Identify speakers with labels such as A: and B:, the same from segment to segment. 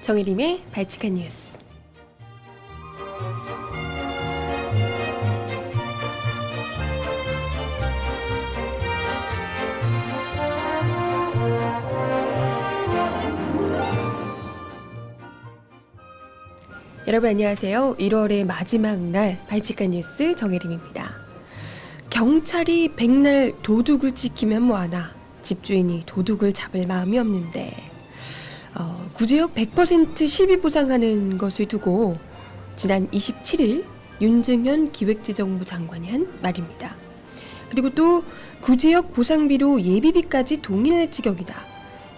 A: 정혜림의 발칙한 뉴스. 여러분 안녕하세요. 1월의 마지막 날 발칙한 뉴스 정혜림입니다. 경찰이 백날 도둑을 지키면 뭐하나, 집주인이 도둑을 잡을 마음이 없는데 구제역 100% 실비 보상하는 것을 두고 지난 27일 윤증현 기획재정부 장관이 한 말입니다. 그리고 또 구제역 보상비로 예비비까지 동일할 지경이다.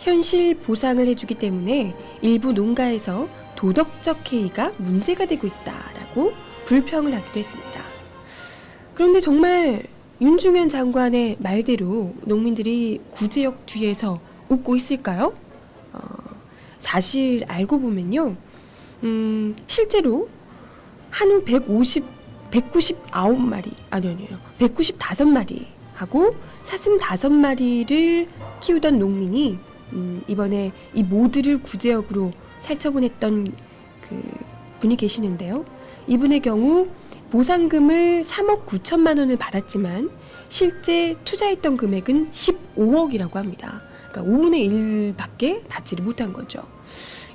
A: 현실 보상을 해주기 때문에 일부 농가에서 도덕적 해이가 문제가 되고 있다라고 불평을 하기도 했습니다. 그런데 정말 윤중현 장관의 말대로 농민들이 구제역 뒤에서 웃고 있을까요? 사실 알고 보면요, 실제로 한우 195마리, 아니요, 195마리 하고 사슴 5마리를 키우던 농민이 이번에 이 모두를 구제역으로 살처분했던 그 분이 계시는데요. 이분의 경우 보상금을 3억 9천만 원을 받았지만 실제 투자했던 금액은 15억이라고 합니다. 그러니까 5분의 1밖에 받지를 못한 거죠.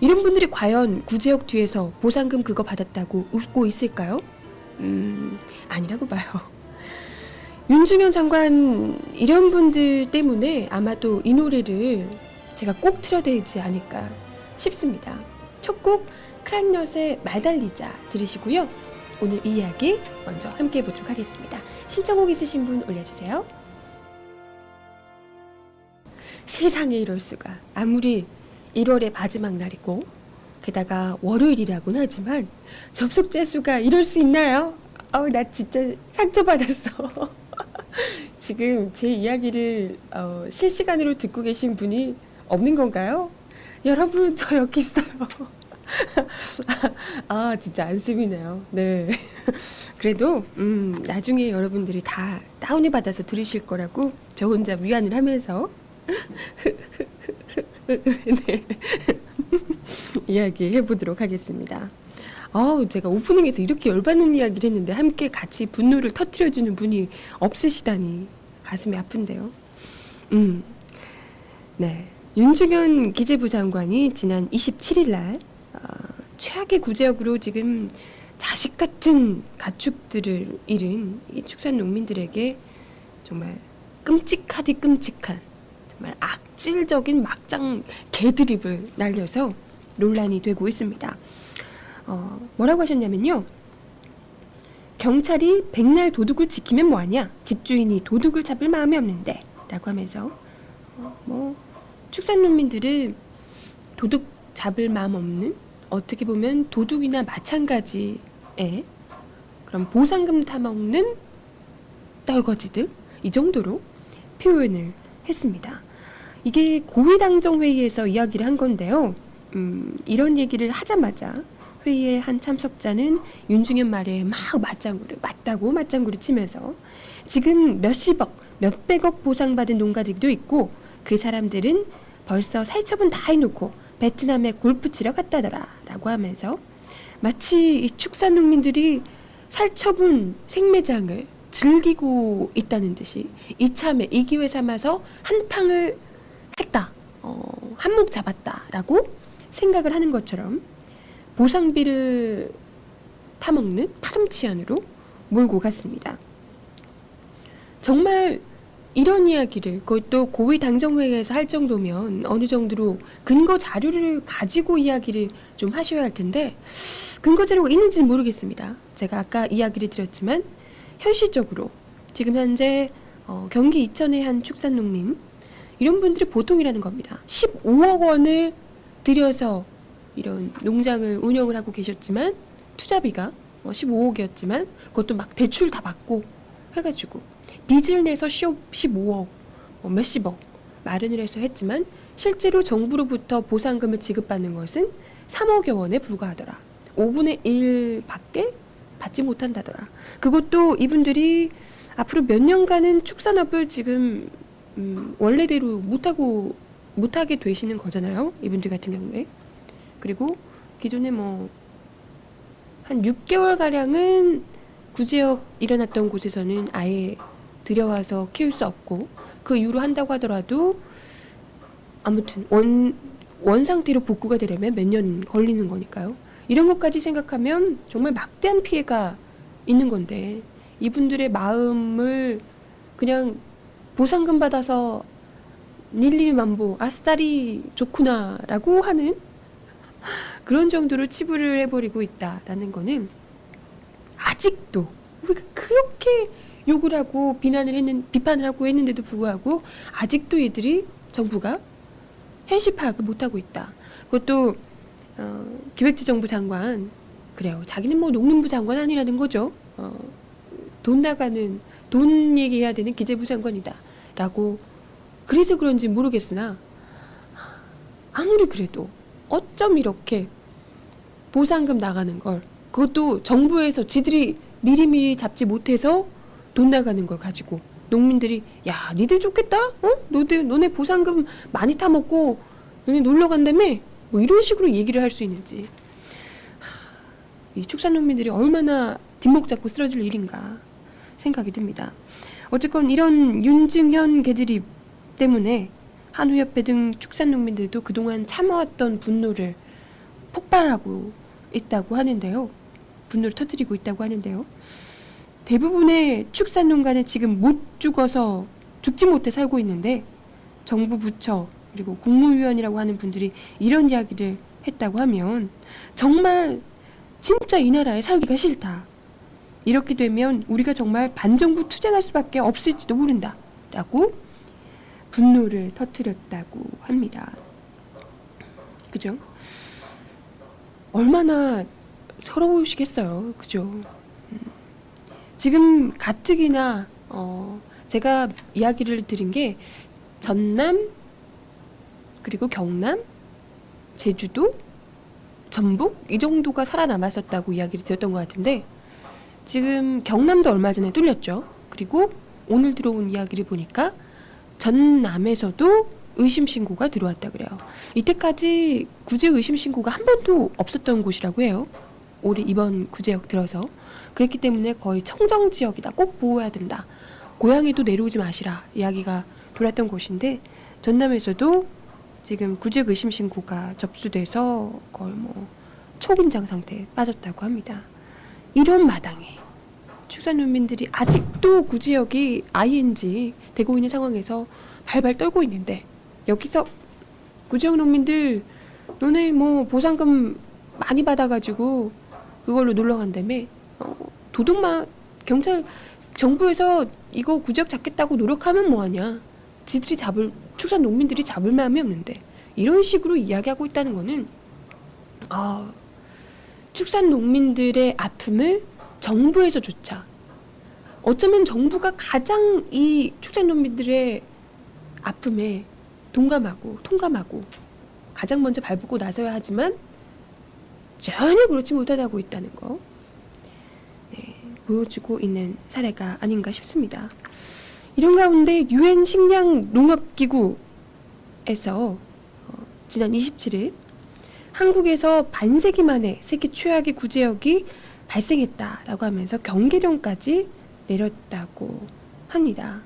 A: 이런 분들이 과연 구제역 뒤에서 보상금 그거 받았다고 웃고 있을까요? 아니라고 봐요. 윤중현 장관 이런 분들 때문에 아마도 이 노래를 제가 꼭 틀어대지 않을까 싶습니다. 첫 곡 크라잉넛의 말 달리자 들으시고요. 오늘 이 이야기 먼저 함께 해보도록 하겠습니다. 신청곡 있으신 분 올려주세요. 세상에 이럴 수가. 아무리 1월의 마지막 날이고 게다가 월요일이라고는 하지만 접속자 수가 이럴 수 있나요? 나 진짜 상처받았어. 지금 제 이야기를 실시간으로 듣고 계신 분이 없는 건가요? 여러분, 저 여기 있어요. 진짜 안쓰미네요. 네. 그래도 나중에 여러분들이 다 다운을 받아서 들으실 거라고 저 혼자 위안을 하면서 네. 이야기 해보도록 하겠습니다. 제가 오프닝에서 이렇게 열받는 이야기를 했는데 함께 같이 분노를 터뜨려주는 분이 없으시다니 가슴이 아픈데요. 네. 윤중현 기재부 장관이 지난 27일 날 최악의 구제역으로 지금 자식 같은 가축들을 잃은 이 축산 농민들에게 정말 끔찍하디 끔찍한 정말 악질적인 막장 개드립을 날려서 논란이 되고 있습니다. 뭐라고 하셨냐면요. 경찰이 백날 도둑을 지키면 뭐하냐? 집주인이 도둑을 잡을 마음이 없는데 라고 하면서 축산농민들은 도둑 잡을 마음 없는, 어떻게 보면 도둑이나 마찬가지의 그런 보상금 타먹는 떨거지들, 이 정도로 표현을 했습니다. 이게 고위당정회의에서 이야기를 한 건데요. 이런 얘기를 하자마자 회의의 한 참석자는 윤중현 말에 맞다고 치면서 지금 몇십억, 몇백억 보상받은 농가들도 있고 그 사람들은 벌써 살처분 다 해놓고 베트남에 골프 치러 갔다더라 라고 하면서 마치 이 축산농민들이 살처분 생매장을 즐기고 있다는 듯이 이참에 이 기회 삼아서 한탕을 했다, 한몫 잡았다 라고 생각을 하는 것처럼 보상비를 타먹는 파렴치한으로 몰고 갔습니다. 정말 이런 이야기를 그것도 고위 당정회의에서 할 정도면 어느 정도로 근거 자료를 가지고 이야기를 좀 하셔야 할 텐데 근거 자료가 있는지는 모르겠습니다. 제가 아까 이야기를 드렸지만 현실적으로 지금 현재 경기 이천의 한 축산농민, 이런 분들이 보통이라는 겁니다. 15억 원을 들여서 이런 농장을 운영을 하고 계셨지만 투자비가 15억이었지만 그것도 막 대출 다 받고 해가지고 빚을 내서 15억, 몇십억 마련을 해서 했지만 실제로 정부로부터 보상금을 지급받는 것은 3억여 원에 불과하더라. 5분의 1밖에 받지 못한다더라. 그것도 이분들이 앞으로 몇 년간은 축산업을 지금 원래대로 못하게 되시는 거잖아요. 이분들 같은 경우에. 그리고 기존에 한 6개월 가량은 구제역 일어났던 곳에서는 아예 들여와서 키울 수 없고, 그 이후로 한다고 하더라도 아무튼 원 상태로 복구가 되려면 몇 년 걸리는 거니까요. 이런 것까지 생각하면 정말 막대한 피해가 있는 건데, 이분들의 마음을 그냥 보상금 받아서 닐리만보 아싸리 좋구나라고 하는 그런 정도로 치부를 해버리고 있다라는 거는, 아직도 우리가 그렇게 욕을 하고 비판을 하고 했는데도 불구하고 아직도 얘들이, 정부가 현실 파악을 못하고 있다. 그것도 기획재정부 장관, 그래요. 자기는 농림부 장관 아니라는 거죠. 돈 얘기해야 되는 기재부 장관이다 라고, 그래서 그런지 모르겠으나 아무리 그래도 어쩜 이렇게 보상금 나가는 걸, 그것도 정부에서 지들이 미리미리 잡지 못해서 돈 나가는 걸 가지고 농민들이 야 니들 좋겠다? 너네 보상금 많이 타먹고 너네 놀러 간다며? 이런 식으로 얘기를 할 수 있는지, 이 축산농민들이 얼마나 뒷목 잡고 쓰러질 일인가 생각이 듭니다. 어쨌건 이런 윤증현 개들이 때문에 한우협회 등 축산농민들도 그동안 참아왔던 분노를 폭발하고 있다고 하는데요. 분노를 터뜨리고 있다고 하는데요. 대부분의 축산농가는 지금 죽지 못해 살고 있는데, 정부 부처 그리고 국무위원이라고 하는 분들이 이런 이야기를 했다고 하면 정말 진짜 이 나라에 살기가 싫다. 이렇게 되면 우리가 정말 반정부 투쟁할 수밖에 없을지도 모른다 라고 분노를 터뜨렸다고 합니다. 그죠? 얼마나 서러우시겠어요. 그죠? 지금 가뜩이나 제가 이야기를 드린 게 전남, 그리고 경남, 제주도, 전북 이 정도가 살아남았었다고 이야기를 드렸던 것 같은데, 지금 경남도 얼마 전에 뚫렸죠. 그리고 오늘 들어온 이야기를 보니까 전남에서도 의심 신고가 들어왔다 그래요. 이때까지 구제 의심 신고가 한 번도 없었던 곳이라고 해요. 올해 이번 구제역 들어서. 그랬기 때문에 거의 청정 지역이다. 꼭 보호해야 된다. 고향에도 내려오지 마시라 이야기가 돌았던 곳인데, 전남에서도 지금 구제역 의심 신고가 접수돼서 거의 초긴장 상태에 빠졌다고 합니다. 이런 마당에 축산농민들이 아직도 구제역이 ING 되고 있는 상황에서 발발 떨고 있는데, 여기서 구제역 농민들 너네 보상금 많이 받아가지고 그걸로 놀러 간다며, 경찰 정부에서 이거 구제역 잡겠다고 노력하면 뭐하냐, 축산 농민들이 잡을 마음이 없는데, 이런 식으로 이야기하고 있다는 거는 축산 농민들의 아픔을 정부에서조차, 어쩌면 정부가 가장 이 축산 농민들의 아픔에 통감하고 가장 먼저 발붙고 나서야 하지만 전혀 그렇지 못하다고 있다는 거, 보여주고 있는 사례가 아닌가 싶습니다. 이런 가운데 유엔 식량 농업기구에서 지난 27일 한국에서 반세기 만에 세계 최악의 구제역이 발생했다라고 하면서 경계령까지 내렸다고 합니다.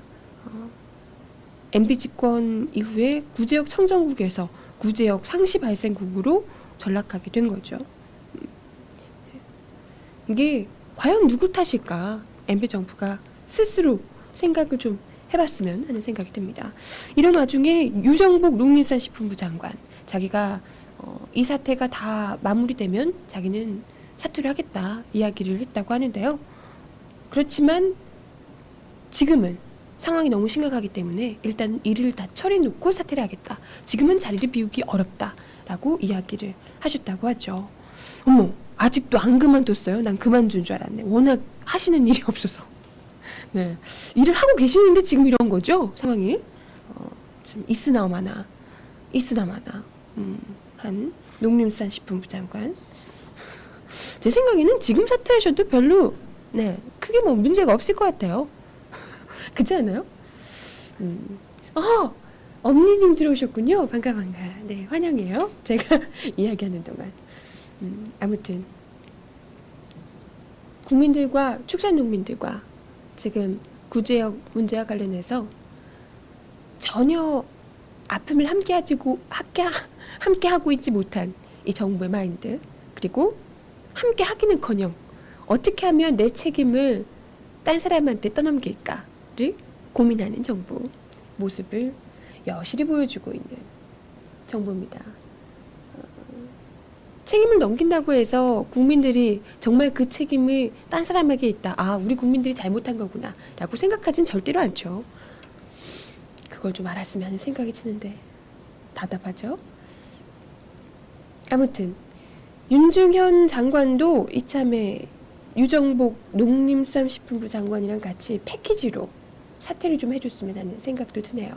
A: MB 집권 이후에 구제역 청정국에서 구제역 상시 발생국으로 전락하게 된 거죠. 이게 과연 누구 탓일까? MB 정부가 스스로 생각을 좀 해봤으면 하는 생각이 듭니다. 이런 와중에 유정복 농림산식품부 장관, 자기가 이 사태가 다 마무리되면 자기는 사퇴를 하겠다 이야기를 했다고 하는데요. 그렇지만 지금은 상황이 너무 심각하기 때문에 일단 일을 다 처리해놓고 사퇴를 하겠다. 지금은 자리를 비우기 어렵다라고 이야기를 하셨다고 하죠. 어머, 아직도 안 그만뒀어요? 난 그만둔 줄 알았네. 워낙 하시는 일이 없어서. 네, 일을 하고 계시는데 지금 이런 거죠, 상황이. 좀 있으나마나 한 농림수산식품부 장관. 제 생각에는 지금 사퇴하셔도 별로 크게 문제가 없을 것 같아요. 그렇지 않아요? 엄니님 들어오셨군요. 반가. 네, 환영해요. 제가 이야기하는 동안. 아무튼 국민들과 축산농민들과 지금 구제역 문제와 관련해서 전혀 아픔을 함께 하고 있지 못한 이 정부의 마인드, 그리고 함께 하기는커녕 어떻게 하면 내 책임을 딴 사람한테 떠넘길까를 고민하는 정부 모습을 여실히 보여주고 있는 정부입니다. 책임을 넘긴다고 해서 국민들이 정말 그 책임이 딴 사람에게 있다. 아, 우리 국민들이 잘못한 거구나 라고 생각하진 절대로 않죠. 그걸 좀 알았으면 하는 생각이 드는데 답답하죠. 아무튼 윤중현 장관도 이참에 유정복 농림수산식품부 장관이랑 같이 패키지로 사퇴를 좀 해줬으면 하는 생각도 드네요.